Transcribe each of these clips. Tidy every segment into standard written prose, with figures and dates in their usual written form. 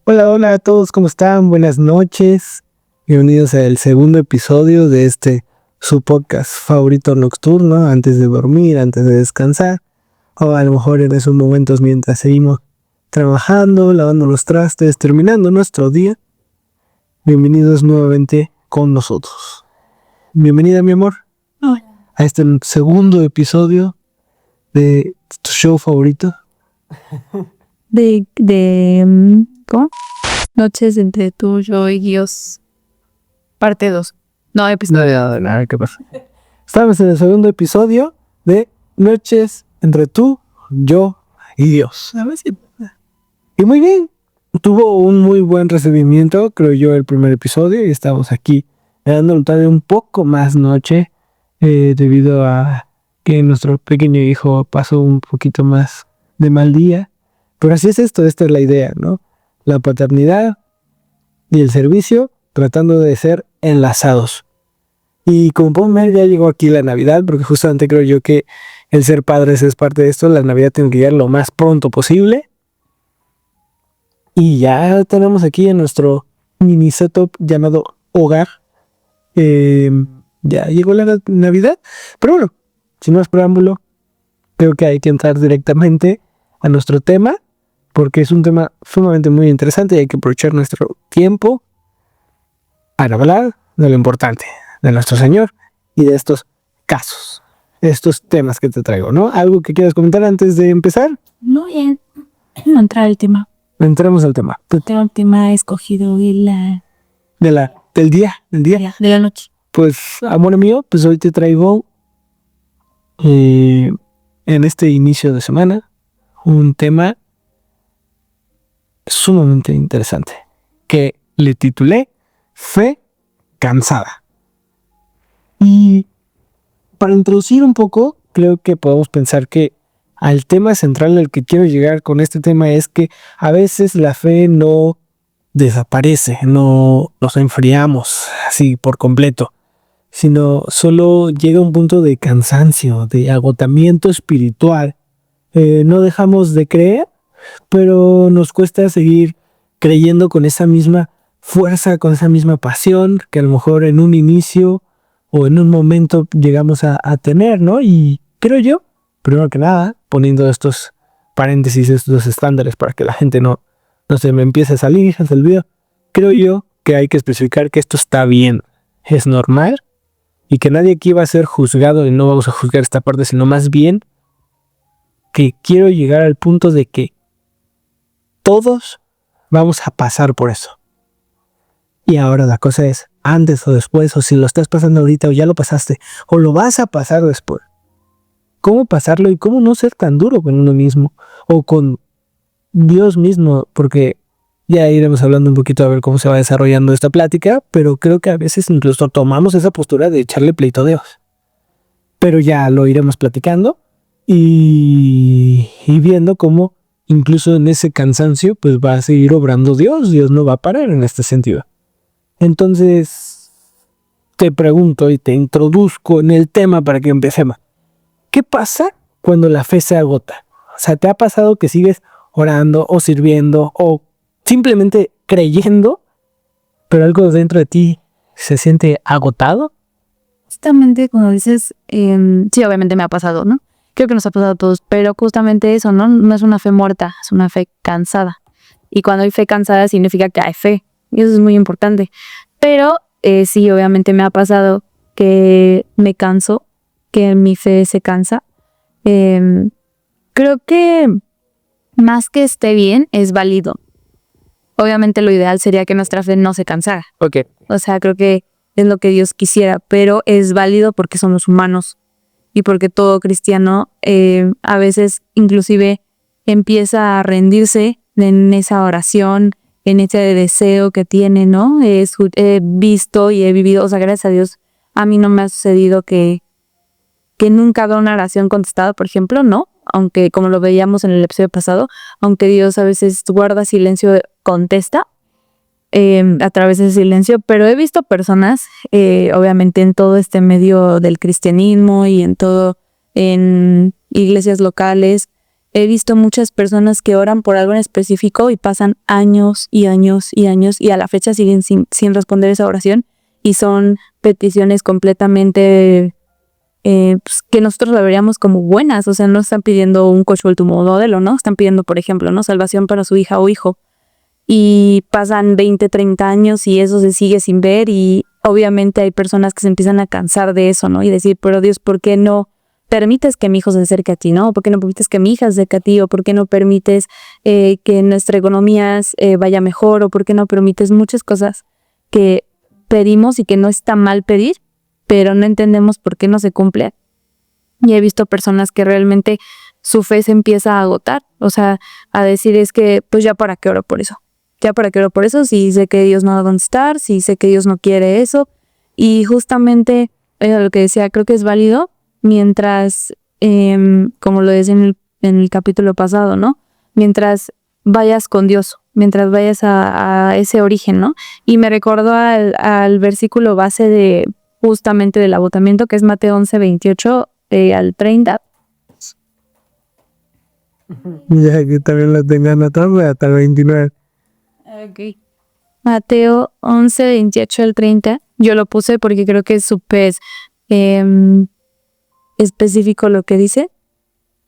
Hola, hola a todos, ¿cómo están? Buenas noches. Bienvenidos al segundo episodio de su podcast favorito nocturno, antes de dormir, antes de descansar, o a lo mejor en esos momentos mientras seguimos trabajando, lavando los trastes, terminando nuestro día. Bienvenidos nuevamente con nosotros. Bienvenida, mi amor, Hola. a este segundo episodio de tu show favorito. ¿Cómo? Noches entre tú, yo y Dios. Parte 2. No, episodio. Nada, ¿qué pasa? Estamos en el segundo episodio de Noches entre tú, yo y Dios. Y muy bien, tuvo un muy buen recibimiento, creo yo, el primer episodio, y estamos aquí dándole todavía un poco más noche, debido a que nuestro pequeño hijo pasó un poquito más de mal día. Pero así es esta es la idea, ¿no? La paternidad y el servicio tratando de ser enlazados. Y como pueden ver, ya llegó aquí la Navidad, porque justamente creo yo que el ser padres es parte de esto. La Navidad tiene que llegar lo más pronto posible. Y ya tenemos aquí en nuestro mini setup llamado hogar. Ya llegó la Navidad. Pero bueno, sin más preámbulo, creo que hay que entrar directamente a nuestro tema, porque es un tema sumamente muy interesante y hay que aprovechar nuestro tiempo para hablar de lo importante, de nuestro Señor y de estos casos, estos temas que te traigo, ¿no? ¿Algo que quieras comentar antes de empezar? No, bien. No entrar al tema. Entremos al tema. Tengo un tema escogido del día. de la noche. Pues, amor mío, pues hoy te traigo en este inicio de semana un tema sumamente interesante que le titulé Fe cansada. Y para introducir un poco, creo que podemos pensar que al tema central al que quiero llegar con este tema es que a veces la fe no desaparece, no nos enfriamos así por completo, sino solo llega un punto de cansancio, de agotamiento espiritual. No dejamos de creer, pero nos cuesta seguir creyendo con esa misma fuerza, con esa misma pasión que a lo mejor en un inicio o en un momento llegamos a tener, ¿no? Y creo yo, primero que nada, poniendo estos paréntesis, estos estándares para que la gente no se me empiece a salir del video, creo yo que hay que especificar que esto está bien, es normal y que nadie aquí va a ser juzgado y no vamos a juzgar esta parte, sino más bien que quiero llegar al punto de que todos vamos a pasar por eso. Y ahora la cosa es, antes o después, o si lo estás pasando ahorita o ya lo pasaste, o lo vas a pasar después. ¿Cómo pasarlo y cómo no ser tan duro con uno mismo o con Dios mismo? Porque ya iremos hablando un poquito a ver cómo se va desarrollando esta plática, pero creo que a veces incluso tomamos esa postura de echarle pleito a Dios. Pero ya lo iremos platicando y viendo cómo incluso en ese cansancio pues va a seguir obrando Dios no va a parar en este sentido. Entonces te pregunto y te introduzco en el tema para que empecemos. ¿Qué pasa cuando la fe se agota? O sea, ¿te ha pasado que sigues orando o sirviendo o simplemente creyendo, pero algo dentro de ti se siente agotado? Justamente cuando dices, sí, obviamente me ha pasado, ¿no? Creo que nos ha pasado a todos, pero justamente eso, ¿no? No es una fe muerta, es una fe cansada. Y cuando hay fe cansada significa que hay fe. Y eso es muy importante. Pero sí, obviamente me ha pasado que me canso, que mi fe se cansa. Creo que más que esté bien, es válido. Obviamente lo ideal sería que nuestra fe no se cansara. Ok. O sea, creo que es lo que Dios quisiera, pero es válido porque somos humanos y porque todo cristiano a veces inclusive empieza a rendirse en esa oración, en ese deseo que tiene, ¿no? He visto y he vivido, o sea, gracias a Dios, a mí no me ha sucedido que nunca veo una oración contestada, por ejemplo, ¿no? Aunque como lo veíamos en el episodio pasado, aunque Dios a veces guarda silencio, contesta a través del silencio, pero he visto personas, obviamente en todo este medio del cristianismo y en iglesias locales, he visto muchas personas que oran por algo en específico y pasan años y años y años y a la fecha siguen sin responder esa oración, y son peticiones completamente pues, que nosotros la veríamos como buenas. O sea, no están pidiendo un coche último modelo, ¿no? Están pidiendo, por ejemplo, ¿no?, salvación para su hija o hijo. Y pasan 20, 30 años y eso se sigue sin ver, y obviamente hay personas que se empiezan a cansar de eso, ¿no? Y decir, pero Dios, ¿por qué no permites que mi hijo se acerque a ti, ¿no? ¿Por qué no permites que mi hija se acerque a ti? ¿O por qué no permites que nuestra economía vaya mejor? ¿O por qué no permites muchas cosas que pedimos y que no está mal pedir, pero no entendemos por qué no se cumple? Y he visto personas que realmente su fe se empieza a agotar, o sea, a decir, es que pues ya para qué oro por eso. Ya para qué oro por eso, si sé que Dios no va a contestar, si sé que Dios no quiere eso. Y justamente lo que decía, creo que es válido mientras, como lo decía en el capítulo pasado, ¿no? Mientras vayas con Dios, mientras vayas a ese origen, ¿no? Y me recordó al versículo base de justamente del agotamiento, que es Mateo 11, 28 al 30. Ya que también la tengo anotada hasta el 29. Okay. Mateo 11, 28 al 30. Yo lo puse porque creo que es súper específico lo que dice.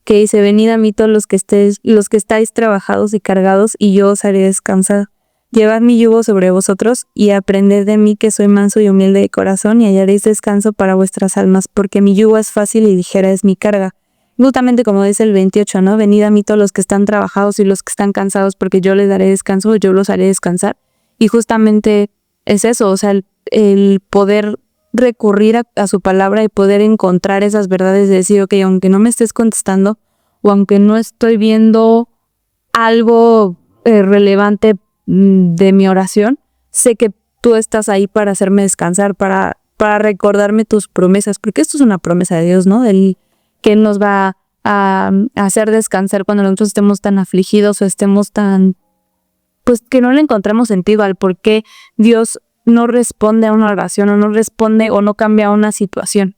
Que dice, venid a mí todos los que estáis trabajados y cargados, y yo os haré descansar. Llevad mi yugo sobre vosotros y aprended de mí, que soy manso y humilde de corazón, y hallaréis descanso para vuestras almas, porque mi yugo es fácil y ligera es mi carga. Justamente como dice el 28, ¿no? Venid a mí todos los que están trabajados y los que están cansados, porque yo les daré descanso, yo los haré descansar. Y justamente es eso, o sea, el poder recurrir a su palabra y poder encontrar esas verdades de decir, ok, aunque no me estés contestando o aunque no estoy viendo algo relevante de mi oración, sé que tú estás ahí para hacerme descansar, para recordarme tus promesas, porque esto es una promesa de Dios, ¿no? Del que Él nos va a hacer descansar cuando nosotros estemos tan afligidos o estemos tan, pues que no le encontramos sentido al por qué Dios no responde a una oración o no responde o no cambia una situación.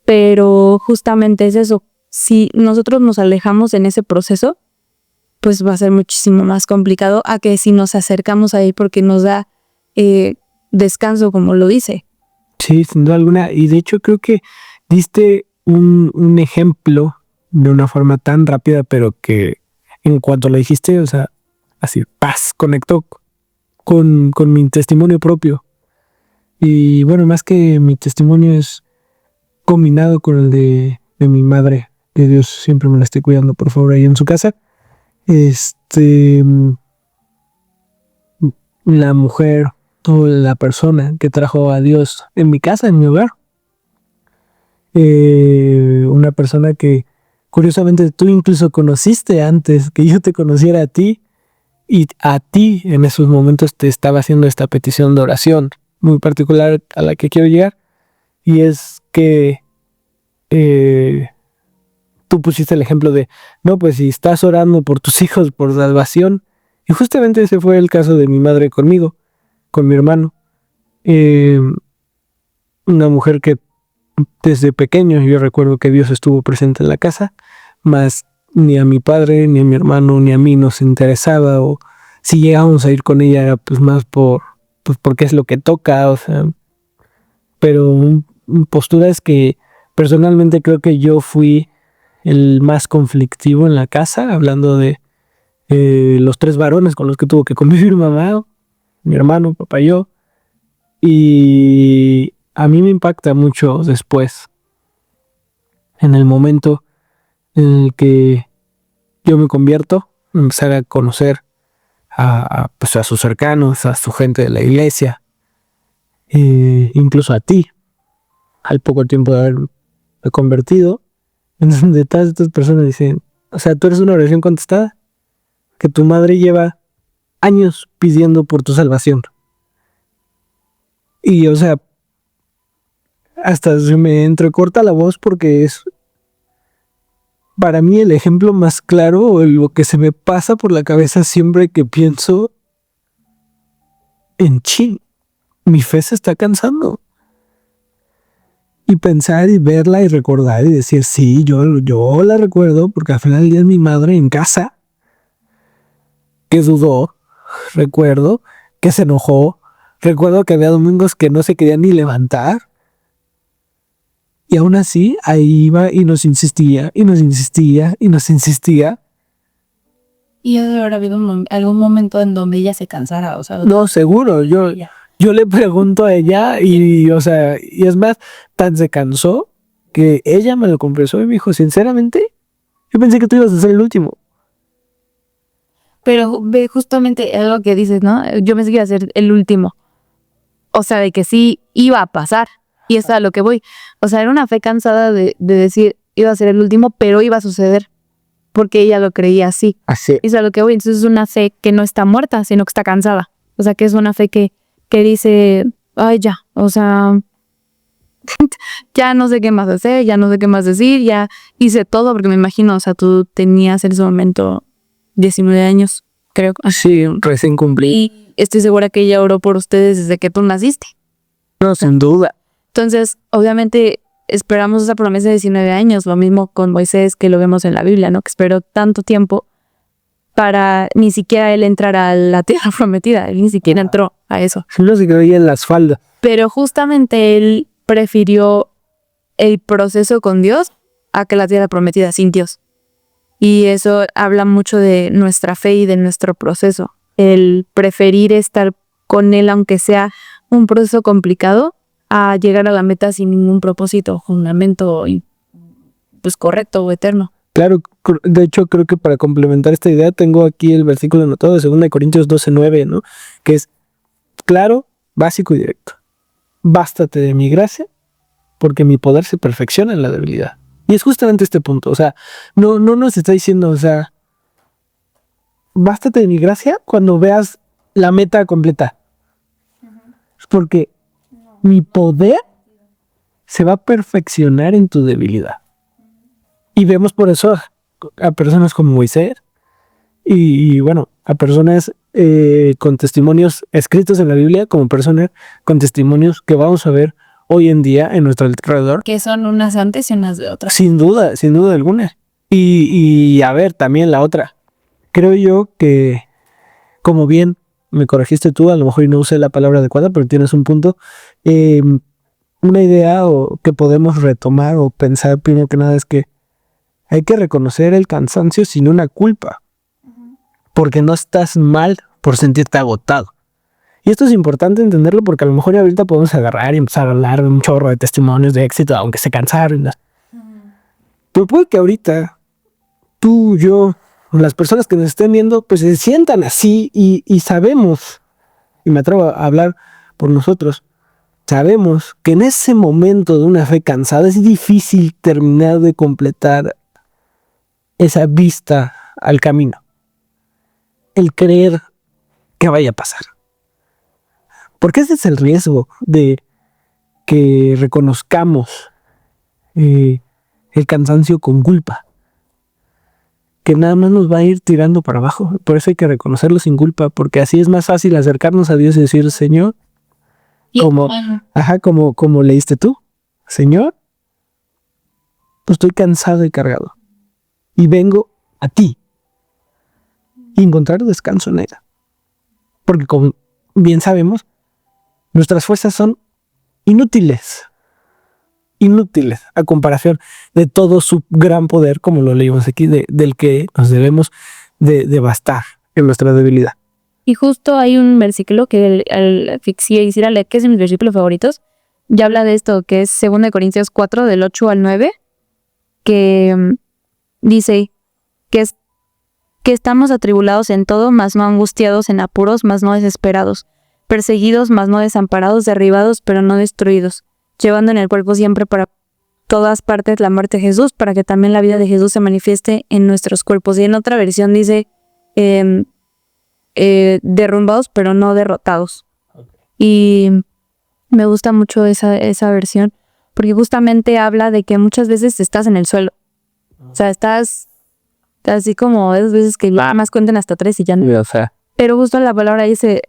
Pero justamente es eso, si nosotros nos alejamos en ese proceso, pues va a ser muchísimo más complicado a que si nos acercamos ahí, porque nos da descanso, como lo dice. Sí, sin duda alguna. Y de hecho creo que diste un ejemplo de una forma tan rápida, pero que en cuanto lo dijiste, o sea, así, paz, conectó con mi testimonio propio. Y bueno, más que mi testimonio es combinado con el de mi madre, que Dios siempre me la esté cuidando, por favor, ahí en su casa. La mujer o la persona que trajo a Dios en mi casa, en mi hogar. Una persona que curiosamente tú incluso conociste antes que yo te conociera a ti, y a ti en esos momentos te estaba haciendo esta petición de oración muy particular a la que quiero llegar, y es que tú pusiste el ejemplo de, no, pues si estás orando por tus hijos por salvación, y justamente ese fue el caso de mi madre conmigo, con mi hermano. Una mujer que desde pequeño yo recuerdo que Dios estuvo presente en la casa, mas ni a mi padre, ni a mi hermano, ni a mí nos interesaba, o si llegábamos a ir con ella era pues más porque es lo que toca, o sea, pero postura es que personalmente creo que yo fui el más conflictivo en la casa, hablando de los 3 varones con los que tuvo que convivir mamá, mi hermano, papá y yo. Y a mí me impacta mucho después, en el momento en el que yo me convierto, empezar a conocer pues a sus cercanos, a su gente de la iglesia, incluso a ti, al poco tiempo de haberme convertido, en donde todas estas personas dicen, o sea, tú eres una oración contestada, que tu madre lleva años pidiendo por tu salvación. Y o sea, hasta se me entrecorta la voz porque es para mí el ejemplo más claro, o lo que se me pasa por la cabeza siempre que pienso en mi fe se está cansando. y pensar y verla y recordar y decir, sí, yo la recuerdo porque al final del día es mi madre en casa que dudó, recuerdo que se enojó, recuerdo que había domingos que no se quería ni levantar y aún así ahí iba y nos insistía y nos insistía y nos insistía. Y debe haber habido algún momento en donde ella se cansara, o sea. No, seguro, yo le pregunto a ella y, o sea, y es más, tan se cansó que ella me lo confesó y me dijo, sinceramente, yo pensé que tú ibas a ser el último. Pero ve justamente algo que dices, ¿no? Yo pensé que iba a ser el último. O sea, de que sí iba a pasar. Y eso es a lo que voy. O sea, era una fe cansada de decir, iba a ser el último, pero iba a suceder. Porque ella lo creía así. Así. Y eso es a lo que voy. Entonces es una fe que no está muerta, sino que está cansada. O sea, que es una fe que dice, ay, ya. O sea, ya no sé qué más hacer, ya no sé qué más decir, ya hice todo. Porque me imagino, o sea, tú tenías en ese momento 19 años, creo. Sí, recién cumplí. Y estoy segura que ella oró por ustedes desde que tú naciste. No, sin duda. Entonces, obviamente, esperamos esa promesa de 19 años. Lo mismo con Moisés, que lo vemos en la Biblia, ¿no? Que esperó tanto tiempo para ni siquiera él entrar a la tierra prometida. Él ni siquiera entró a eso. Sí, no se creía en las faldas. Pero justamente él prefirió el proceso con Dios a que la tierra prometida sin Dios. Y eso habla mucho de nuestra fe y de nuestro proceso. El preferir estar con Él, aunque sea un proceso complicado, a llegar a la meta sin ningún propósito, fundamento pues correcto o eterno. Claro, de hecho creo que para complementar esta idea tengo aquí el versículo anotado de 2 Corintios 12:9, ¿no? Que es claro, básico y directo. Bástate de mi gracia, porque mi poder se perfecciona en la debilidad. Y es justamente este punto, o sea, no nos está diciendo, o sea, bástate de mi gracia cuando veas la meta completa. Porque mi poder se va a perfeccionar en tu debilidad. Y vemos por eso a personas como Moisés y bueno, a personas con testimonios escritos en la Biblia, como personas con testimonios que vamos a ver hoy en día en nuestro alrededor. Que son unas antes y unas de otras. Sin duda alguna. Y a ver, también la otra. Creo yo que, como bien me corregiste tú, a lo mejor no usé la palabra adecuada, pero tienes un punto. Una idea que podemos retomar o pensar primero que nada es que hay que reconocer el cansancio sin una culpa. Porque no estás mal por sentirte agotado. Y esto es importante entenderlo porque a lo mejor ahorita podemos agarrar y empezar a hablar de un chorro de testimonios de éxito, aunque se cansaron. Pero puede que ahorita tú, yo, las personas que nos estén viendo, pues se sientan así y sabemos, y me atrevo a hablar por nosotros, sabemos que en ese momento de una fe cansada es difícil terminar de completar esa vista al camino. El creer que vaya a pasar. Porque ese es el riesgo de que reconozcamos el cansancio con culpa. Que nada más nos va a ir tirando para abajo. Por eso hay que reconocerlo sin culpa, porque así es más fácil acercarnos a Dios y decir, Señor, como leíste tú, Señor, pues estoy cansado y cargado. Y vengo a ti. Y encontrar descanso en ella. Porque como bien sabemos, nuestras fuerzas son inútiles a comparación de todo su gran poder, como lo leímos aquí, del que nos debemos de bastar en nuestra debilidad. Y justo hay un versículo que quisiera leer, que es de mis versículos favoritos, ya habla de esto, que es 2 Corintios 4, del 8 al 9, que dice que estamos atribulados en todo, mas no angustiados, en apuros, mas no desesperados, perseguidos, mas no desamparados, derribados, pero no destruidos, llevando en el cuerpo siempre para todas partes la muerte de Jesús, para que también la vida de Jesús se manifieste en nuestros cuerpos. Y en otra versión dice, derrumbados, pero no derrotados. Okay. Y me gusta mucho esa versión, porque justamente habla de que muchas veces estás en el suelo. O sea, estás así como esas veces que nada más cuenten hasta 3 y ya no. O sea. Pero justo la palabra dice,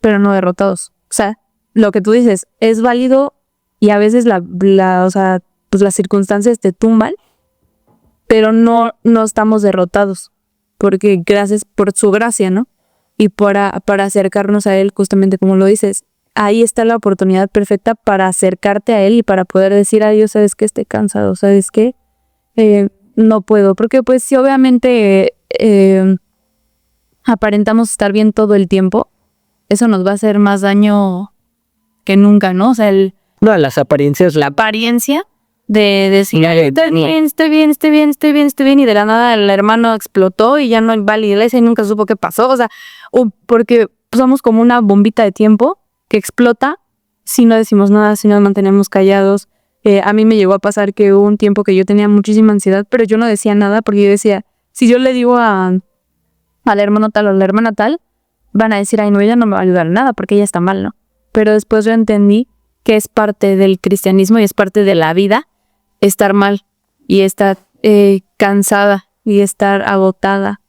pero no derrotados. O sea, lo que tú dices es válido y a veces o sea, pues las circunstancias te tumban, pero no estamos derrotados, porque gracias por su gracia, ¿no? Y para acercarnos a Él, justamente como lo dices, ahí está la oportunidad perfecta para acercarte a Él y para poder decir a Dios, ¿sabes qué? Estoy cansado, ¿sabes qué? No puedo, porque pues si obviamente aparentamos estar bien todo el tiempo, eso nos va a hacer más daño que nunca, ¿no? O sea, No, las apariencias. la apariencia de decir, estoy bien, y de la nada el hermano explotó y ya no va a la iglesia y nunca supo qué pasó, o sea, porque somos como una bombita de tiempo que explota si no decimos nada, si nos mantenemos callados. A mí me llegó a pasar que hubo un tiempo que yo tenía muchísima ansiedad, pero yo no decía nada porque yo decía, si yo le digo al hermano tal o a la hermana tal, van a decir, ay, no, ella no me va a ayudar en nada porque ella está mal, ¿no? Pero después yo entendí que es parte del cristianismo y es parte de la vida estar mal y estar cansada y estar agotada.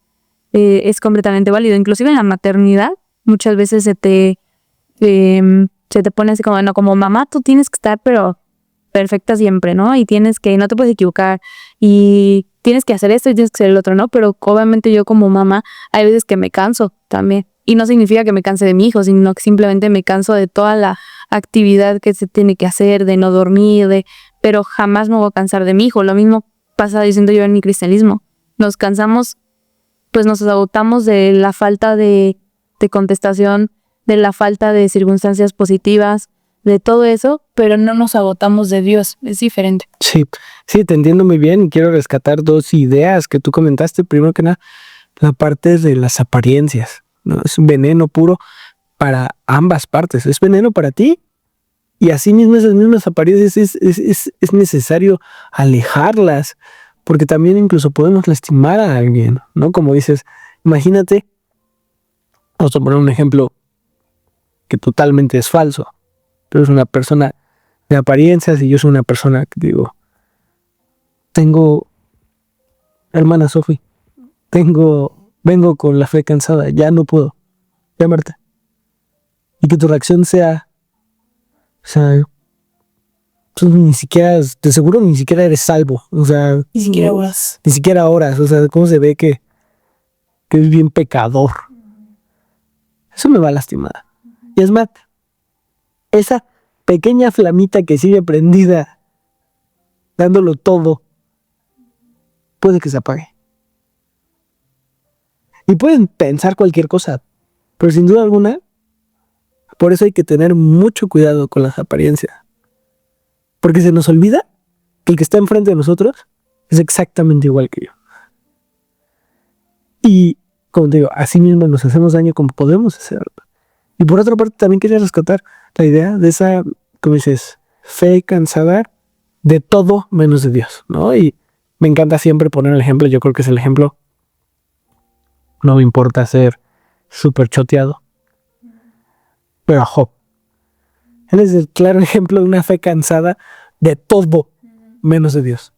Es completamente válido. Inclusive en la maternidad, muchas veces se te pone así como, no, como mamá, tú tienes que estar, pero perfecta siempre, ¿no? Y no te puedes equivocar y tienes que hacer esto y tienes que hacer el otro, ¿no? Pero obviamente yo como mamá, hay veces que me canso también. Y no significa que me canse de mi hijo, sino que simplemente me canso de toda la actividad que se tiene que hacer, de no dormir, pero jamás me voy a cansar de mi hijo. Lo mismo pasa diciendo yo en mi cristianismo. Nos cansamos, pues nos agotamos de la falta de contestación, de la falta de circunstancias positivas, de todo eso, pero no nos agotamos de Dios. Es diferente. Sí, te entiendo muy bien y quiero rescatar dos ideas que tú comentaste. Primero que nada, la parte de las apariencias, ¿no? Es un veneno puro para ambas partes. Es veneno para ti y asimismo esas mismas apariencias es necesario alejarlas, porque también incluso podemos lastimar a alguien, ¿no? Como dices, imagínate, vamos a poner un ejemplo que totalmente es falso. Tú eres una persona de apariencias y yo soy una persona que digo, tengo, hermana Sofi, vengo con la fe cansada, ya no puedo llamarte. Y que tu reacción sea, o sea, tú ni siquiera, de seguro ni siquiera eres salvo, o sea, Ni siquiera horas. Ni siquiera horas, o sea, cómo se ve que es bien pecador. Eso me va a lastimar. Y es más, esa pequeña flamita que sigue prendida, dándolo todo, puede que se apague. Y pueden pensar cualquier cosa, pero sin duda alguna, por eso hay que tener mucho cuidado con las apariencias. Porque se nos olvida que el que está enfrente de nosotros es exactamente igual que yo. Y, como te digo, así mismo nos hacemos daño como podemos hacerlo. Y por otra parte, también quería rescatar la idea de esa, como dices, fe cansada de todo menos de Dios, ¿no? Y me encanta siempre poner el ejemplo, yo creo que es el ejemplo. No me importa ser súper choteado. Pero a Job. Él es el claro ejemplo de una fe cansada de todo menos de Dios.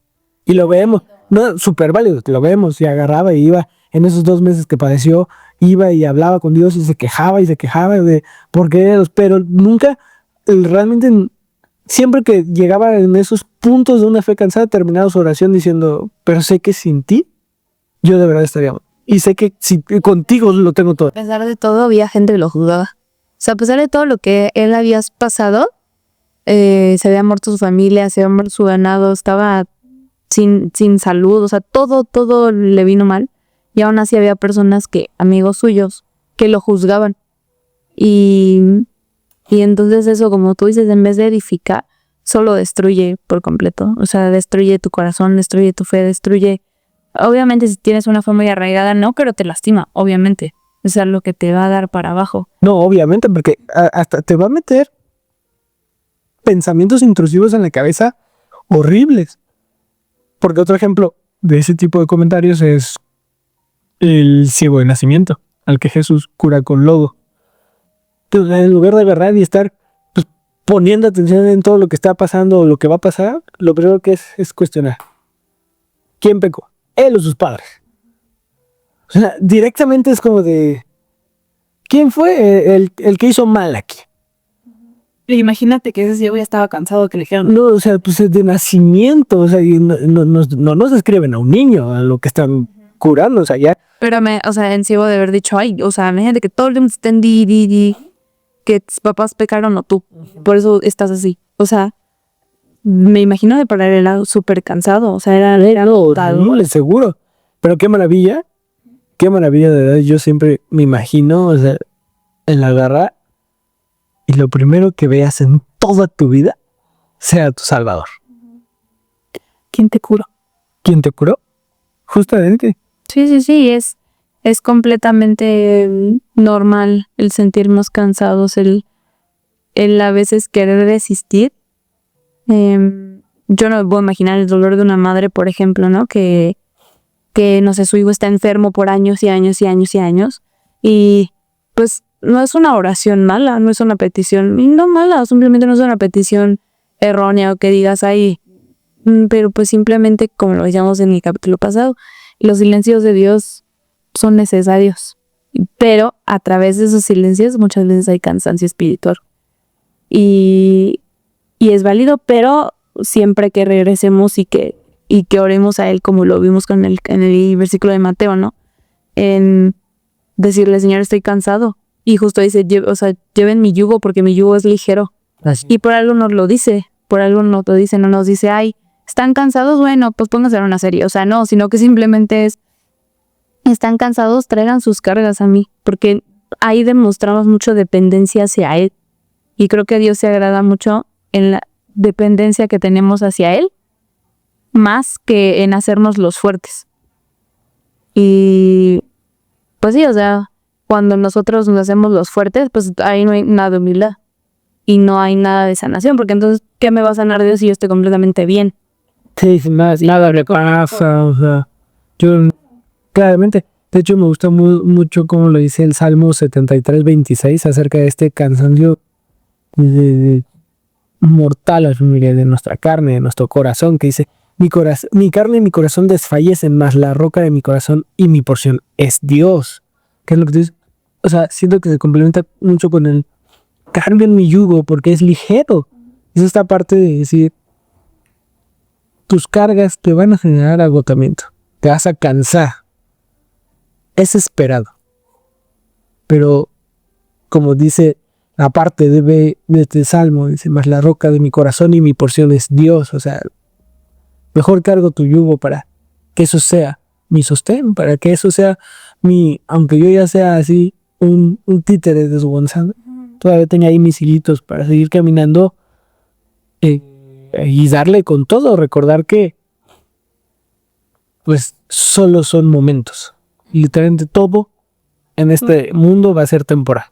Y lo vemos, no, súper válido, lo vemos, y agarraba y iba, en esos 2 meses que padeció, iba y hablaba con Dios y se quejaba de por qué, pero nunca, realmente, siempre que llegaba en esos puntos de una fe cansada, terminaba su oración diciendo, pero sé que sin ti, yo de verdad estaría mal. Y sé que si contigo lo tengo todo. A pesar de todo, había gente que lo juzgaba. O sea, a pesar de todo lo que él había pasado, se había muerto su familia, se había muerto su ganado, estaba sin salud, o sea, todo le vino mal. Y aún así había personas amigos suyos, que lo juzgaban. Y entonces eso, como tú dices, en vez de edificar, solo destruye por completo. O sea, destruye tu corazón, destruye tu fe, destruye... Obviamente si tienes una fe muy arraigada, no, pero te lastima, obviamente. O sea, lo que te va a dar para abajo. No, obviamente, porque hasta te va a meter pensamientos intrusivos en la cabeza horribles. Porque otro ejemplo de ese tipo de comentarios es el ciego de nacimiento, al que Jesús cura con lodo. Entonces, en lugar de agarrar y estar pues, poniendo atención en todo lo que está pasando o lo que va a pasar, lo primero que es cuestionar. ¿Quién pecó? ¿Él o sus padres? O sea, directamente es como de... ¿Quién fue el que hizo mal aquí? Imagínate que ese ciego ya estaba cansado, que le dijeron, No, o sea, pues es de nacimiento, o sea, y no nos describen a un niño, a lo que están curando, o sea, ya. Pero o sea, en ciego de haber dicho, ay, o sea, imagínate que todo el tiempo estén que tus papás pecaron o tú. Por eso estás así. O sea, me imagino de para él era súper cansado. O sea, era agotado. Horrible, seguro. Pero qué maravilla de verdad. Yo siempre me imagino, o sea, en la garra, y lo primero que veas en toda tu vida sea tu Salvador. ¿Quién te curó? ¿Quién te curó? Justamente. Sí, es completamente normal el sentirnos cansados, el a veces querer resistir. Yo no me puedo imaginar el dolor de una madre, por ejemplo, ¿no? Que no sé, su hijo está enfermo por años y años y años y años. Y pues no es una oración mala, no es una petición, no mala, simplemente no es una petición errónea o que digas ahí. Pero pues simplemente, como lo decíamos en el capítulo pasado, los silencios de Dios son necesarios. Pero a través de esos silencios muchas veces hay cansancio espiritual. Y es válido, pero siempre que regresemos y que oremos a Él, como lo vimos en el versículo de Mateo, ¿no? En decirle, Señor, estoy cansado. Y justo dice, o sea, lleven mi yugo porque mi yugo es ligero. Así. Y por algo nos lo dice, no nos dice, ay, ¿están cansados? Bueno, pues pónganse a ver una serie. O sea, no, sino que simplemente están cansados, traigan sus cargas a mí. Porque ahí demostramos mucho dependencia hacia Él. Y creo que Dios se agrada mucho en la dependencia que tenemos hacia Él, más que en hacernos los fuertes. Y pues sí, o sea, cuando nosotros nos hacemos los fuertes, pues ahí no hay nada de humildad y no hay nada de sanación, porque entonces, ¿qué me va a sanar Dios si yo estoy completamente bien? Sí, nada le pasa, o sea, yo claramente, de hecho me gusta mucho como lo dice el Salmo 73:26 acerca de este cansancio de mortal, de nuestra carne, de nuestro corazón, que dice, mi carne y mi corazón desfallecen, mas la roca de mi corazón y mi porción es Dios. ¿Qué es lo que tú dices? O sea, siento que se complementa mucho con el carguen mi yugo porque es ligero. Es esta parte de decir, tus cargas te van a generar agotamiento, te vas a cansar. Es esperado. Pero, como dice, aparte de este salmo, dice, más la roca de mi corazón y mi porción es Dios. O sea, mejor cargo tu yugo para que eso sea mi sostén, para que eso sea aunque yo ya sea así, un títere desgonzado, todavía tenía ahí mis hilitos para seguir caminando y darle con todo, recordar que pues solo son momentos. Literalmente todo en este mundo va a ser temporal.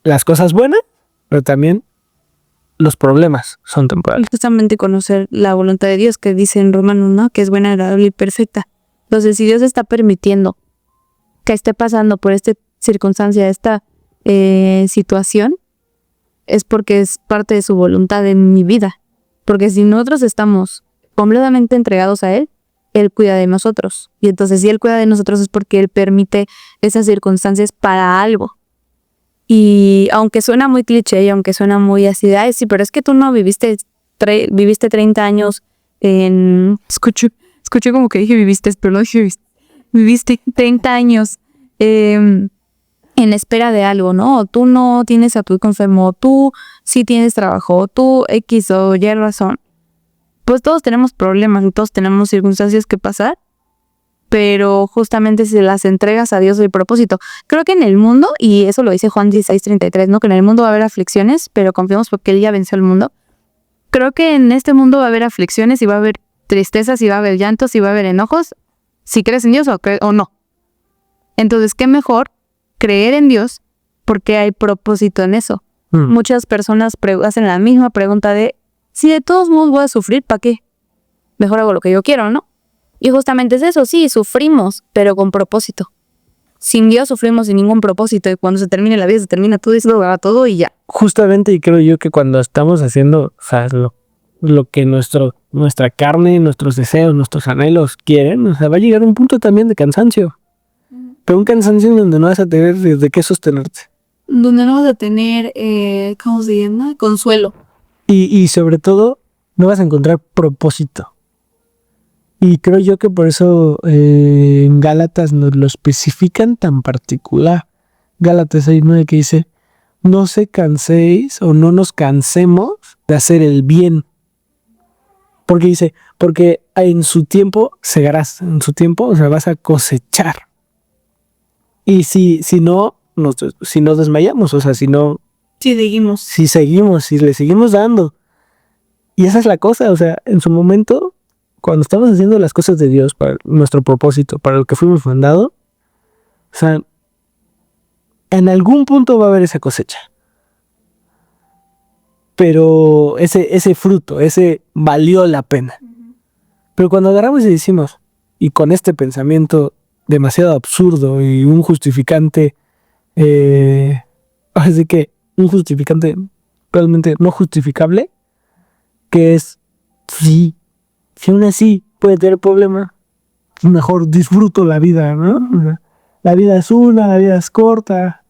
Las cosas buenas, pero también los problemas son temporales. Justamente conocer la voluntad de Dios, que dice en Romanos, ¿no? Que es buena, agradable y perfecta. Entonces, si Dios está permitiendo que esté pasando por esta circunstancia, esta situación, es porque es parte de su voluntad en mi vida. Porque si nosotros estamos completamente entregados a Él, Él cuida de nosotros. Y entonces, si Él cuida de nosotros es porque Él permite esas circunstancias para algo. Y aunque suena muy cliché y aunque suena muy así de, ay, sí, pero es que tú no viviste 30 años en... Escuché como que dije viviste, pero no dije viviste 30 años en espera de algo, ¿no? Tú no tienes a tu hijo enfermo, tú sí tienes trabajo, tú X o Y razón. Pues todos tenemos problemas, todos tenemos circunstancias que pasar, pero justamente si las entregas a Dios el propósito. Creo que en el mundo, y eso lo dice Juan 16:33, ¿no? Que en el mundo va a haber aflicciones, pero confiamos porque Él ya venció el mundo. Creo que en este mundo va a haber aflicciones y va a haber tristezas y va a haber llantos y va a haber enojos, si crees en Dios o no. Entonces, ¿qué mejor creer en Dios porque hay propósito en eso? Muchas personas hacen la misma pregunta de, si de todos modos voy a sufrir, ¿para qué? Mejor hago lo que yo quiero, ¿no? Y justamente es eso, sí, sufrimos, pero con propósito. Sin Dios sufrimos sin ningún propósito y cuando se termine la vida, se termina todo y se lo va todo y ya. Justamente, y creo yo que cuando estamos haciendo, o sea, lo que nuestra carne, nuestros deseos, nuestros anhelos quieren, o sea, va a llegar un punto también de cansancio. Pero un cansancio en donde no vas a tener desde qué sostenerte. donde no vas a tener, ¿cómo se llama? Consuelo. Y sobre todo, no vas a encontrar propósito. Y creo yo que por eso en Gálatas nos lo especifican tan particular. Gálatas 6:9 que dice, no se canséis o no nos cansemos de hacer el bien. Porque dice, porque en su tiempo segarás, en su tiempo, o sea, vas a cosechar. Y si no desmayamos, o sea, Sí, seguimos. si seguimos, si le seguimos dando. Y esa es la cosa, o sea, en su momento, cuando estamos haciendo las cosas de Dios para nuestro propósito, para lo que fuimos mandados, o sea, en algún punto va a haber esa cosecha. Pero ese fruto, ese valió la pena. Pero cuando agarramos y decimos, y con este pensamiento demasiado absurdo y un justificante, así que un justificante realmente no justificable, que es, si aún así puede tener problema, mejor disfruto la vida, ¿no? La vida es una, la vida es corta.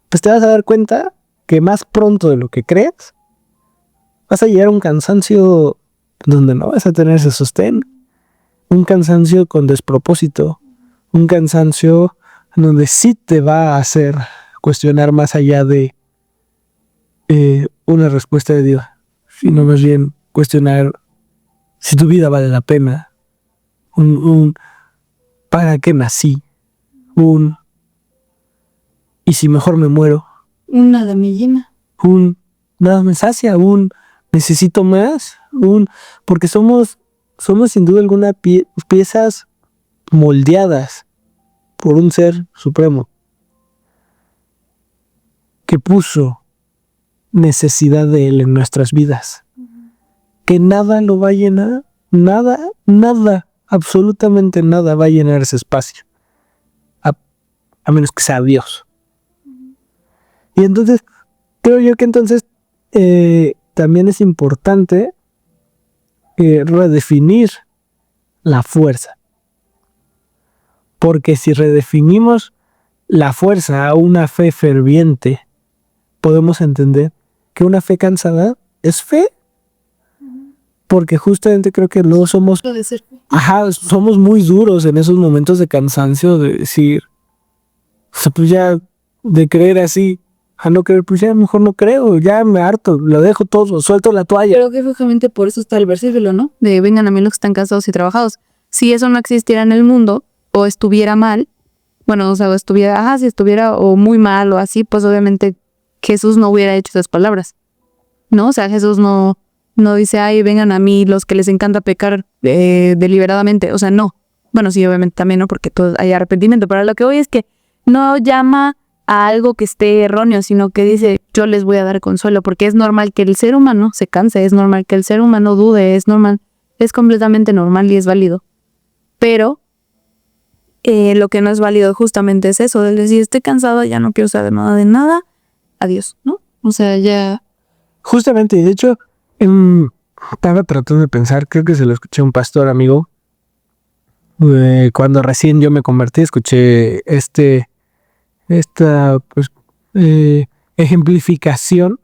Pues te vas a dar cuenta que más pronto de lo que crees, vas a llegar a un cansancio donde no vas a tener ese sostén, un cansancio con despropósito, un cansancio donde sí te va a hacer cuestionar más allá de una respuesta de Dios, sino más bien cuestionar si tu vida vale la pena, un ¿para qué nací? ¿Y si mejor me muero? Una damillina. Nada me sacia, necesito más, porque somos sin duda alguna piezas moldeadas por un ser supremo que puso necesidad de él en nuestras vidas, que nada lo va a llenar, nada, absolutamente nada va a llenar ese espacio, a menos que sea Dios. Y entonces, creo yo que entonces también es importante redefinir la fuerza. Porque si redefinimos la fuerza a una fe ferviente, podemos entender que una fe cansada es fe. Porque justamente creo que luego somos muy duros en esos momentos de cansancio de decir, o sea, pues ya, de creer así, a no creer, pues ya mejor no creo, ya me harto, lo dejo todo, suelto la toalla. Creo que justamente por eso está el versículo, ¿no? De vengan a mí los que están cansados y trabajados. Si eso no existiera en el mundo, o estuviera mal, bueno, o sea, si estuviera o muy mal o así, pues obviamente Jesús no hubiera hecho esas palabras, ¿no? O sea, Jesús no dice, ay, vengan a mí los que les encanta pecar deliberadamente, o sea, no. Bueno, sí, obviamente también, ¿no? Porque todo hay arrepentimiento, pero lo que voy es que no llama a algo que esté erróneo, sino que dice, yo les voy a dar consuelo, porque es normal que el ser humano se canse, es normal que el ser humano dude, es normal, es completamente normal y es válido. Pero lo que no es válido justamente es eso, de decir, estoy cansado, ya no quiero saber nada de nada, adiós, ¿no? O sea, ya... Justamente, de hecho, estaba tratando de pensar, creo que se lo escuché a un pastor amigo, cuando recién yo me convertí, escuché esta pues, ejemplificación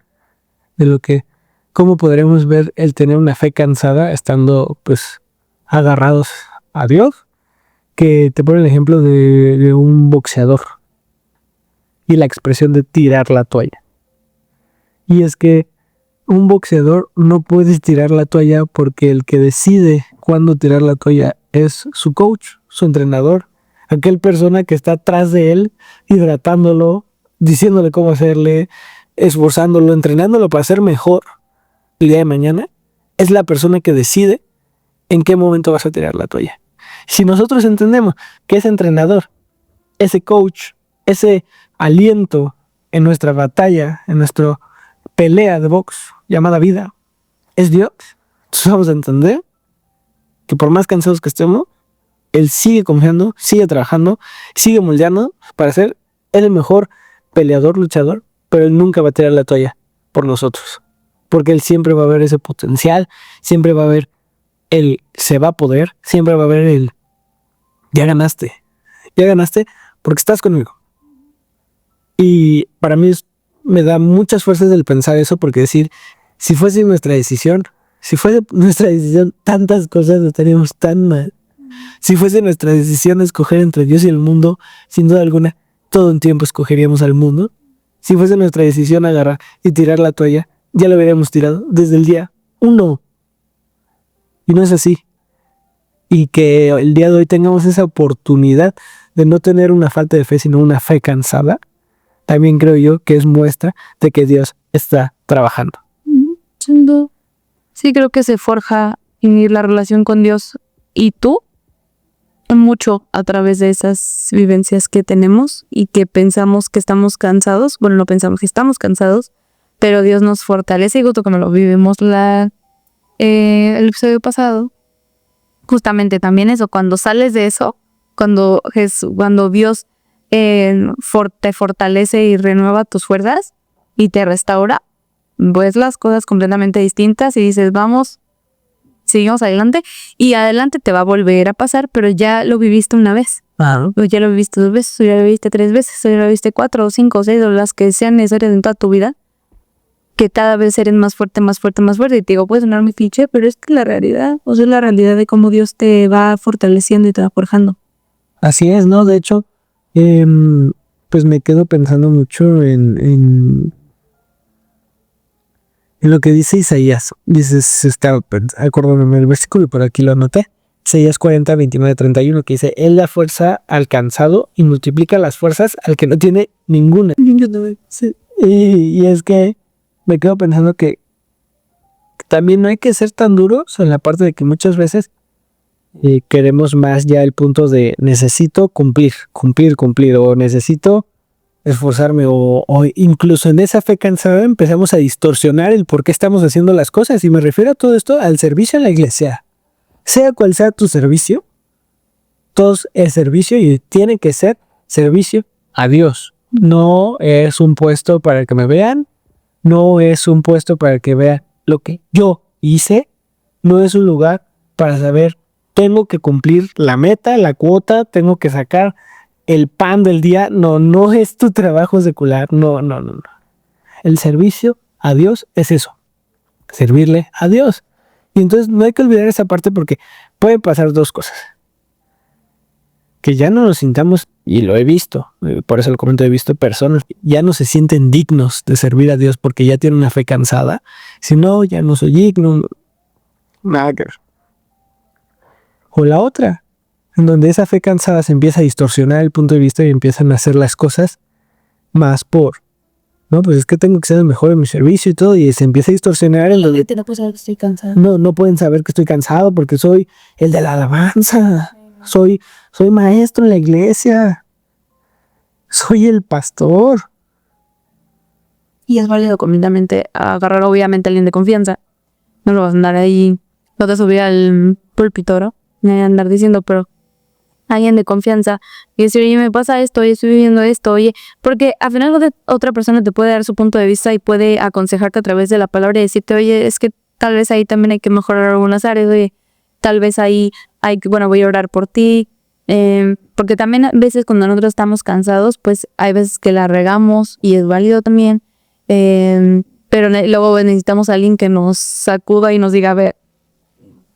de lo que, cómo podremos ver el tener una fe cansada estando pues agarrados a Dios, que te pone el ejemplo de un boxeador y la expresión de tirar la toalla. Y es que un boxeador no puede tirar la toalla porque el que decide cuándo tirar la toalla es su coach, su entrenador, aquel persona que está atrás de él, hidratándolo, diciéndole cómo hacerle, esforzándolo, entrenándolo para ser mejor el día de mañana, es la persona que decide en qué momento vas a tirar la toalla. Si nosotros entendemos que ese entrenador, ese coach, ese aliento en nuestra batalla, en nuestra pelea de box llamada vida, es Dios, entonces vamos a entender que por más cansados que estemos, Él sigue confiando, sigue trabajando, sigue moldeando para ser el mejor peleador, luchador, pero Él nunca va a tirar la toalla por nosotros, porque Él siempre va a ver ese potencial, siempre va a ver el se va a poder, siempre va a haber el ya ganaste porque estás conmigo. Y para mí me da muchas fuerzas el pensar eso, porque decir, si fuese nuestra decisión, tantas cosas no estaríamos tan mal. Si fuese nuestra decisión escoger entre Dios y el mundo, sin duda alguna, todo un tiempo escogeríamos al mundo. Si fuese nuestra decisión agarrar y tirar la toalla, ya lo hubiéramos tirado desde el día 1. Y no es así. Y que el día de hoy tengamos esa oportunidad de no tener una falta de fe, sino una fe cansada, también creo yo que es muestra de que Dios está trabajando. Sin duda. Sí, creo que se forja en la relación con Dios y tú mucho a través de esas vivencias que tenemos y que pensamos que estamos cansados. Bueno, no pensamos que estamos cansados, pero Dios nos fortalece, y justo como lo vivimos el episodio pasado, justamente también eso, cuando sales de eso, cuando Dios te fortalece y renueva tus fuerzas y te restaura, ves las cosas completamente distintas y dices, vamos, seguimos adelante, y adelante te va a volver a pasar, pero ya lo viviste una vez. O ya lo viviste 2 veces, o ya lo viviste 3 veces, o ya lo viviste 4 o 5 o 6, o las que sean necesarias en toda tu vida, que cada vez eres más fuerte, más fuerte, más fuerte. Y te digo, puede sonar muy cliché, pero es que la realidad, o sea, es la realidad de cómo Dios te va fortaleciendo y te va forjando. Así es, ¿no? De hecho, pues me quedo pensando mucho en lo que dice Isaías. Dice, se está acordándome del versículo y por aquí lo anoté. Isaías 40, 29, 31, que dice, Él da fuerza al cansado y multiplica las fuerzas al que no tiene ninguna. Y es que me quedo pensando que también no hay que ser tan duros en la parte de que muchas veces queremos más ya el punto de necesito cumplir, o necesito esforzarme, o incluso en esa fe cansada empezamos a distorsionar el por qué estamos haciendo las cosas. Y me refiero a todo esto al servicio en la iglesia. Sea cual sea tu servicio, todo es servicio y tiene que ser servicio a Dios. No es un puesto para que me vean, no es un puesto para que vean lo que yo hice, no es un lugar para saber, tengo que cumplir la meta, la cuota, tengo que sacar el pan del día. No es tu trabajo secular, no. El servicio a Dios es eso, servirle a Dios. Y entonces no hay que olvidar esa parte, porque pueden pasar 2 cosas. Que ya no nos sintamos, y lo he visto, por eso lo comento, he visto personas que ya no se sienten dignos de servir a Dios porque ya tienen una fe cansada. Si no, ya no soy digno, nada que ver. O la otra, en donde esa fe cansada se empieza a distorsionar el punto de vista y empiezan a hacer las cosas más no, pues es que tengo que ser el mejor en mi servicio y todo, y se empieza a distorsionar el donde No puedo saber que estoy cansada. no pueden saber que estoy cansado porque soy el de la alabanza, soy maestro en la iglesia, soy el pastor. Y es válido completamente agarrar obviamente a alguien de confianza. No lo vas a andar ahí, no te subir al púlpito, ¿no? Ni a andar diciendo, pero alguien de confianza y decir, oye, me pasa esto, oye, estoy viviendo esto, oye, porque al final otra persona te puede dar su punto de vista y puede aconsejarte a través de la palabra y decirte, oye, es que tal vez ahí también hay que mejorar algunas áreas, oye, tal vez ahí voy a orar por ti, porque también a veces cuando nosotros estamos cansados, pues hay veces que la regamos y es válido también, pero luego necesitamos a alguien que nos sacuda y nos diga, a ver,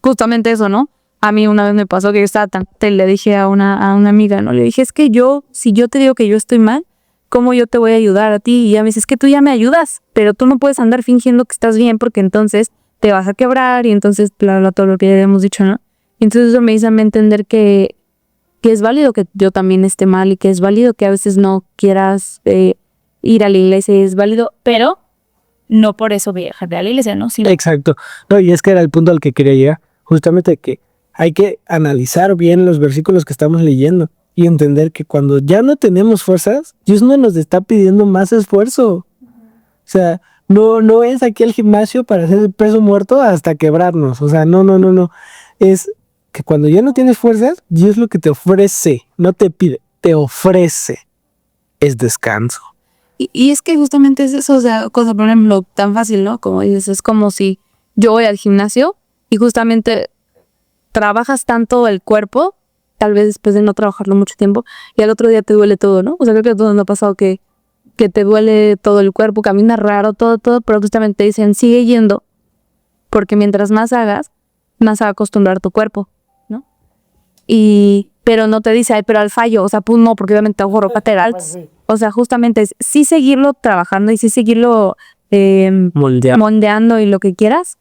justamente eso, ¿no? A mí una vez me pasó que yo estaba le dije a una amiga, ¿no? Le dije, es que si yo te digo que yo estoy mal, ¿cómo yo te voy a ayudar a ti? Y ella me dice, es que tú ya me ayudas, pero tú no puedes andar fingiendo que estás bien porque entonces te vas a quebrar y entonces, bla, todo lo que ya hemos dicho, ¿no? Y entonces eso me hizo a mí entender que es válido que yo también esté mal y que es válido que a veces no quieras ir a la iglesia, y es válido, pero no por eso viajar a la iglesia, ¿no? Sino... Exacto. No, y es que era el punto al que quería llegar, justamente que hay que analizar bien los versículos que estamos leyendo y entender que cuando ya no tenemos fuerzas, Dios no nos está pidiendo más esfuerzo. O sea, no es aquí el gimnasio para hacer el peso muerto hasta quebrarnos. O sea, no. Es que cuando ya no tienes fuerzas, Dios lo que te ofrece, no te pide, te ofrece, es descanso. Y es que justamente es eso, o sea, cosa, por ejemplo, tan fácil, ¿no? Como dices, es como si yo voy al gimnasio y justamente trabajas tanto el cuerpo, tal vez después de no trabajarlo mucho tiempo, y al otro día te duele todo, ¿no? O sea, creo que a todos nos ha pasado que que te duele todo el cuerpo, caminas raro, todo, pero justamente te dicen, sigue yendo, porque mientras más hagas, más se va a acostumbrar tu cuerpo, ¿no? Pero no te dice, ay, pero al fallo, o sea, pues no, porque obviamente hago ropa lateral. O sea, justamente es sí seguirlo trabajando y sí seguirlo moldeando y lo que quieras,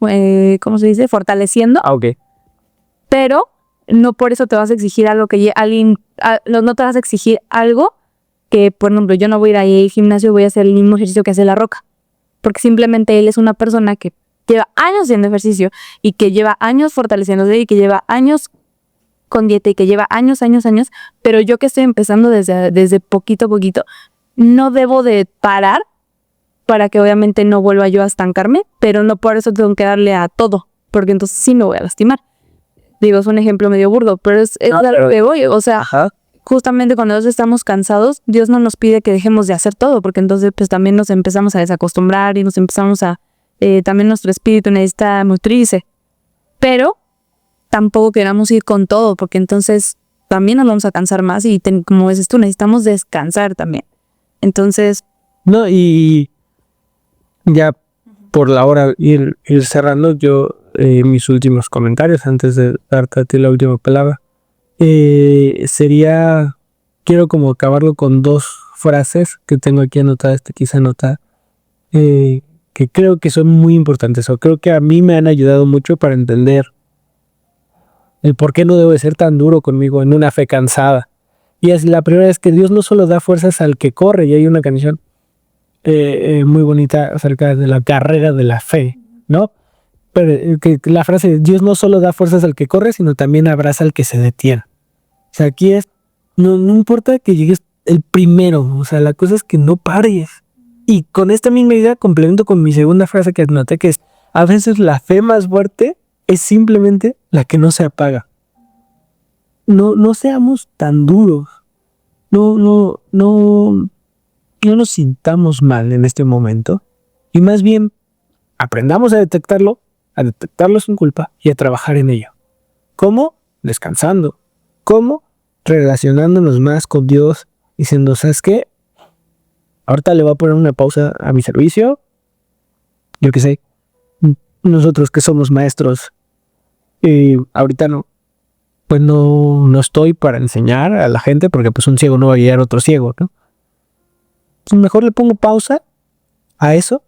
¿cómo se dice? Fortaleciendo. Ah, ok. Pero no por eso te vas a exigir algo que no te vas a exigir algo que, por ejemplo, yo no voy a ir ahí al gimnasio y voy a hacer el mismo ejercicio que hace La Roca. Porque simplemente él es una persona que lleva años haciendo ejercicio y que lleva años fortaleciéndose y que lleva años con dieta y que lleva años, pero yo que estoy empezando desde poquito a poquito, no debo de parar para que obviamente no vuelva yo a estancarme, pero no por eso tengo que darle a todo, porque entonces sí me voy a lastimar. Digo, es un ejemplo medio burdo, pero es a lo que voy, o sea, justamente cuando nosotros estamos cansados, Dios no nos pide que dejemos de hacer todo, porque entonces pues también nos empezamos a desacostumbrar y nos empezamos también nuestro espíritu necesita nutrirse, pero tampoco queramos ir con todo, porque entonces también nos vamos a cansar más y como dices tú, necesitamos descansar también. Entonces... No, y ya por la hora ir cerrando, yo mis últimos comentarios antes de darte a ti la última palabra, quiero como acabarlo con 2 frases que tengo aquí anotadas, te quise anotar, que creo que son muy importantes, o creo que a mí me han ayudado mucho para entender el por qué no debo de ser tan duro conmigo en una fe cansada. Y es la primera vez que Dios no solo da fuerzas al que corre, y hay una canción muy bonita acerca de la carrera de la fe, ¿no? Pero que la frase, Dios no solo da fuerzas al que corre, sino también abraza al que se detiene. O sea, aquí no importa que llegues el primero, o sea, la cosa es que no pares. Y con esta misma idea complemento con mi segunda frase que anoté, que es, a veces la fe más fuerte es simplemente la que no se apaga. No seamos tan duros. No nos sintamos mal en este momento. Y más bien, aprendamos a detectarlo sin culpa y a trabajar en ello. ¿Cómo? Descansando. ¿Cómo? Relacionándonos más con Dios, diciendo, ¿sabes qué? Ahorita le voy a poner una pausa a mi servicio. Yo qué sé. Nosotros que somos maestros, ahorita pues no estoy para enseñar a la gente, porque pues un ciego no va a guiar a otro ciego, ¿no? Pues mejor le pongo pausa a eso,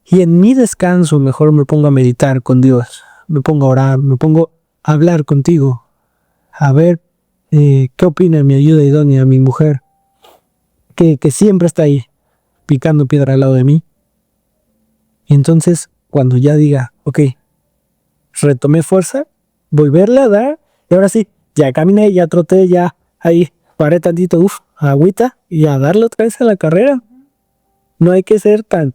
y en mi descanso mejor me pongo a meditar con Dios, me pongo a orar, me pongo a hablar contigo, a ver qué opina mi ayuda idónea, mi mujer, que siempre está ahí, picando piedra al lado de mí. Y entonces, cuando ya diga, ok, retomé fuerza, volverle a dar, y ahora sí, ya caminé, ya troté, ya ahí paré tantito, agüita, y a darle otra vez a la carrera. No hay que ser tan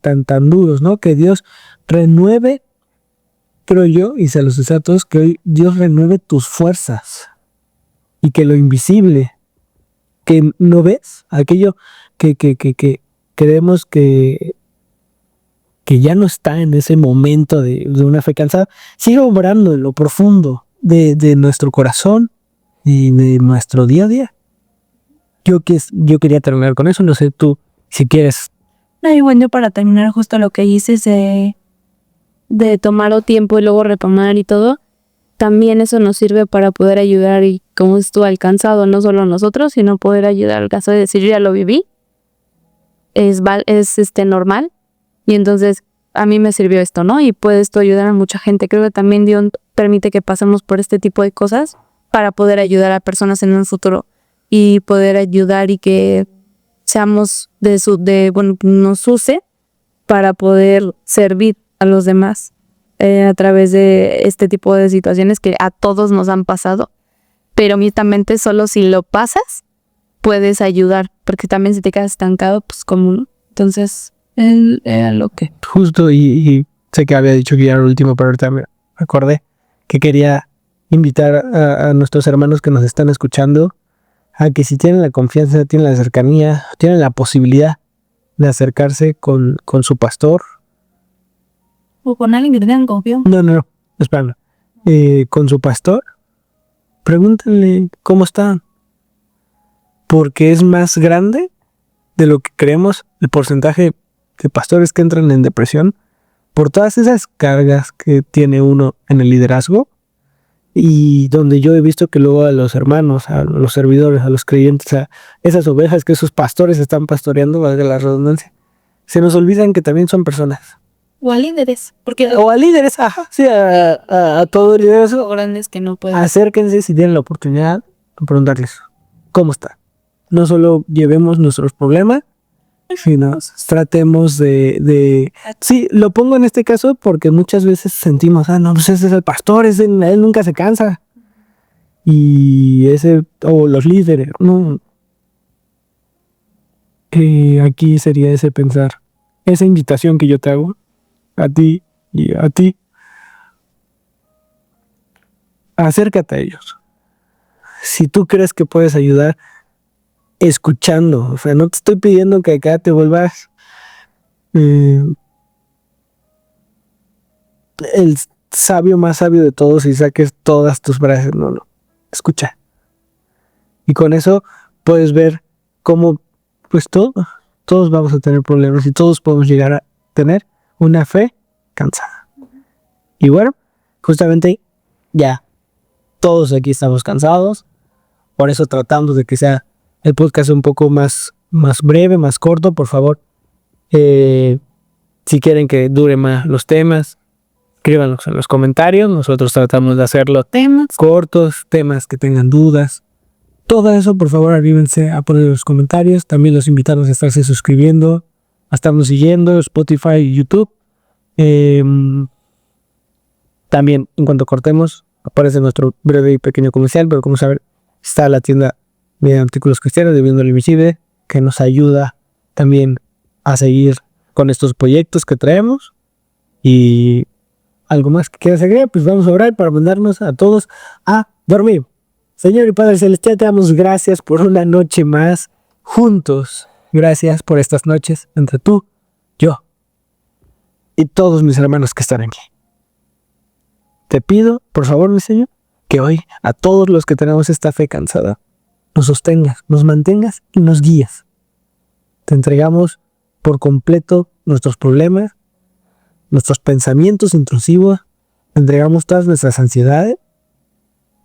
duros, ¿no? Que Dios renueve, creo yo, y se los deseo a todos, que hoy Dios renueve tus fuerzas. Y que lo invisible, que no ves, aquello que creemos que ya no está en ese momento de una fe cansada, siga obrando en lo profundo de nuestro corazón y de nuestro día a día. Yo quería terminar con eso, no sé tú, si quieres. No, y bueno, para terminar justo lo que dices de tomar tiempo y luego retomar y todo, también eso nos sirve para poder ayudar y como estuvo alcanzado, no solo nosotros, sino poder ayudar al caso de decir, yo ya lo viví, es normal, y entonces a mí me sirvió esto, ¿no? Y puede esto ayudar a mucha gente. Creo que también Dios permite que pasemos por este tipo de cosas para poder ayudar a personas en un futuro y poder ayudar y que seamos nos use para poder servir a los demás a través de este tipo de situaciones que a todos nos han pasado, pero mitamente solo si lo pasas puedes ayudar, porque también si te quedas estancado, pues como no. Entonces era lo que justo, y sé que había dicho que ya era el último, pero ahorita me acordé que quería invitar a nuestros hermanos que nos están escuchando a que si tienen la confianza, tienen la cercanía, tienen la posibilidad de acercarse con su pastor. O con alguien que tengan confianza. No, espera. Con su pastor, pregúntenle cómo están. Porque es más grande de lo que creemos, el porcentaje de pastores que entran en depresión por todas esas cargas que tiene uno en el liderazgo, y donde yo he visto que luego a los hermanos, a los servidores, a los creyentes, a esas ovejas que esos pastores están pastoreando, valga la redundancia, se nos olvidan que también son personas. O a líderes, porque O a líderes, ajá, sí, a todo liderazgo. son grandes que no pueden. Acérquense si tienen la oportunidad a preguntarles cómo está. No solo llevemos nuestros problemas, sino tratemos Sí, lo pongo en este caso porque muchas veces sentimos, no, pues ese es el pastor, él nunca se cansa. Y o los líderes, no. Aquí sería ese pensar, esa invitación que yo te hago, a ti y a ti, acércate a ellos. Si tú crees que puedes ayudar, escuchando, o sea, no te estoy pidiendo que acá te vuelvas el sabio más sabio de todos y saques todas tus frases, no, escucha. Y con eso puedes ver cómo, pues todos vamos a tener problemas y todos podemos llegar a tener una fe cansada. Y bueno, justamente ya todos aquí estamos cansados, por eso tratamos de que sea el podcast un poco más breve, más corto, por favor. Si quieren que dure más los temas, escríbanos en los comentarios. Nosotros tratamos de hacerlo Temas. cortos, temas que tengan dudas. Todo eso, por favor, anímense a poner en los comentarios. También los invitamos a estarse suscribiendo, a estarnos siguiendo, Spotify y YouTube. También, en cuanto cortemos, aparece nuestro breve y pequeño comercial, pero como saben, está la tienda de artículos cristianos de Viendo lo Invisible, que nos ayuda también a seguir con estos proyectos que traemos. Y algo más que quieras agregar, pues vamos a orar para mandarnos a todos a dormir. Señor y Padre Celestial, te damos gracias por una noche más juntos. Gracias por estas noches entre tú, yo y todos mis hermanos que están aquí. Te pido, por favor, mi Señor, que hoy a todos los que tenemos esta fe cansada, nos sostengas, nos mantengas y nos guías. Te entregamos por completo nuestros problemas, nuestros pensamientos intrusivos, te entregamos todas nuestras ansiedades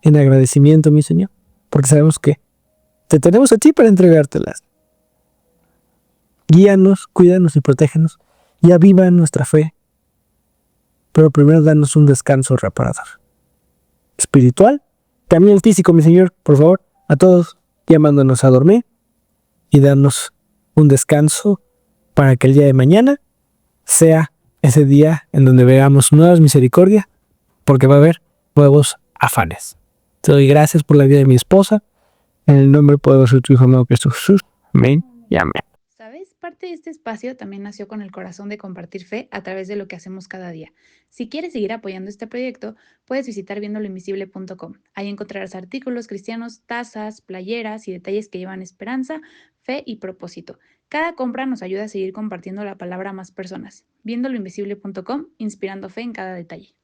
en agradecimiento, mi Señor, porque sabemos que te tenemos a ti para entregártelas. Guíanos, cuídanos y protégenos y aviva nuestra fe, pero primero danos un descanso reparador espiritual, también el físico, mi Señor, por favor, a todos llamándonos a dormir y darnos un descanso para que el día de mañana sea ese día en donde veamos nuevas misericordias, porque va a haber nuevos afanes. Te doy gracias por la vida de mi esposa, en el nombre poderoso de tu Hijo amado Cristo Jesús. Amén y amén. ¿Sabes? Parte de este espacio también nació con el corazón de compartir fe a través de lo que hacemos cada día. Si quieres seguir apoyando este proyecto, puedes visitar viendoloinvisible.com. Ahí encontrarás artículos cristianos, tazas, playeras y detalles que llevan esperanza, fe y propósito. Cada compra nos ayuda a seguir compartiendo la palabra a más personas. Viendoloinvisible.com, inspirando fe en cada detalle.